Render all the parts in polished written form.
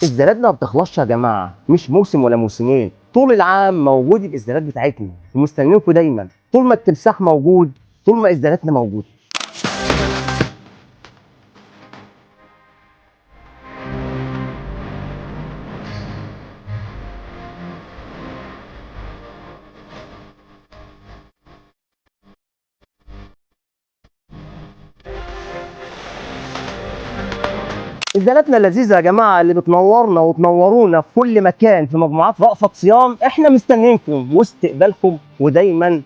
الزلات ما بتخلصش يا جماعه، مش موسم ولا موسمين، طول العام موجود الازدالات بتاعتنا ومستنيينكم دايما. طول ما التمساح موجود، طول ما ازدالاتنا موجوده. ازدالاتنا اللذيذه يا جماعه اللي بتنورنا وتنورونا في كل مكان في مجموعات رأفت صيام، احنا مستنيينكم واستقبالكم، ودايما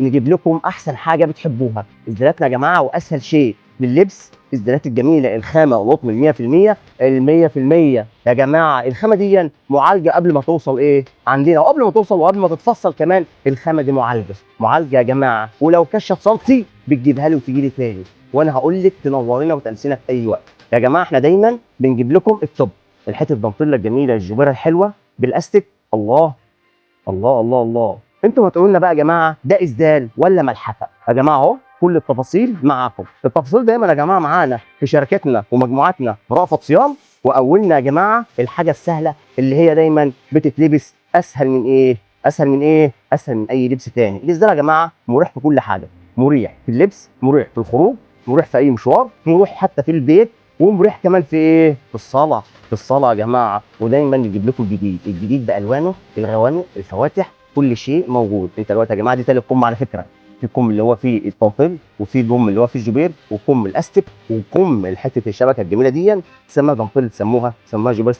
نجيب لكم احسن حاجه بتحبوها. ازدالاتنا يا جماعه واسهل شيء لللبس، الازدالات الجميله الخامه قطن 100%. ال 100% يا جماعه الخامه دي معالجه قبل ما توصل ايه عندنا، وقبل ما توصل وقبل ما تتفصل كمان الخامه دي معالجه يا جماعه، ولو كشف سنتي بتجيبها لي وتجي لي تاني، وانا هقول لك تنورينا وتنسينا في اي وقت. يا جماعه احنا دايما بنجيب لكم التوب، الحته الدنطله الجميله الجبيره الحلوه بالاستيك. الله الله الله الله، انتوا هتقولوا لنا بقى يا جماعه ده اسدال ولا ملحفه؟ يا جماعه اهو كل التفاصيل معاكم. التفاصيل دايما يا جماعه معانا في شركتنا ومجموعاتنا رأفت صيام. واولنا يا جماعه الحاجه السهله اللي هي دايما بتتلبس اسهل من ايه؟ اسهل من ايه؟ اسهل من اي لبس تاني. الاسدال يا جماعه مريح في كل حاجه، مريح في اللبس، مريح في الخروج، مريح في اي مشوار، مريح حتى في البيت، ومريح كمان في ايه؟ في الصلاه. في الصلاه يا جماعه. ودايما نجيب لكم الجديد، الجديد بالوانه، الغوامق، الفواتح، كل شيء موجود. انت دلوقتي يا جماعه دي تالت كم على فكره، في كم اللي هو فيه الطنطل، وفي كم اللي هو فيه الجبير، وكم الاستك، وكم حته الشبكه الجميله دي تسمى دنطل، تسموها جبير،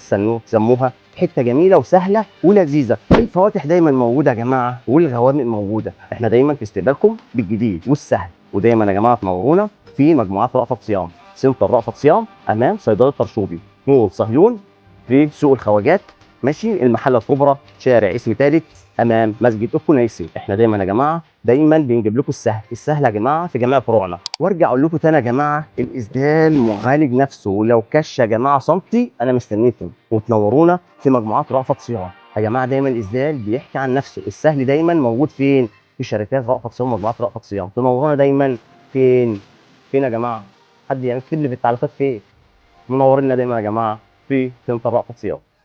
تسموها حته جميله وسهله ولذيذه. الفواتح دايما موجوده يا جماعه، والغوامق موجوده. احنا دايما في استقبالكم بالجديد والسهل. ودايما يا جماعه تنورونا في مجموعات رأفت صيام. سنتر رأفت صيام امام صيدله طرشوبي، مول صهيون، في سوق الخواجات، ماشي، المحله الكبرى، شارع اسم ثالث، امام مسجد الكنيسي. احنا دايما يا جماعه دايما بنجيب لكم السهل يا جماعه في جميع فروعنا. وارجع اقول لكم تاني يا جماعه الاسدال معالج نفسه، ولو كش يا جماعه سنتي انا مستنيكم وتنورونا في مجموعات رأفت صيام. يا جماعه دايما الاسدال بيحكي عن نفسه، السهل دايما موجود فين؟ في شركات رأفت صيام ومجموعات رأفت صيام. تنورونا دايما فين؟ فين يا جماعه؟ حد يكتب لي في التعليقات فين؟ منورينا دايما يا جماعه في سنتر رأفت صيام.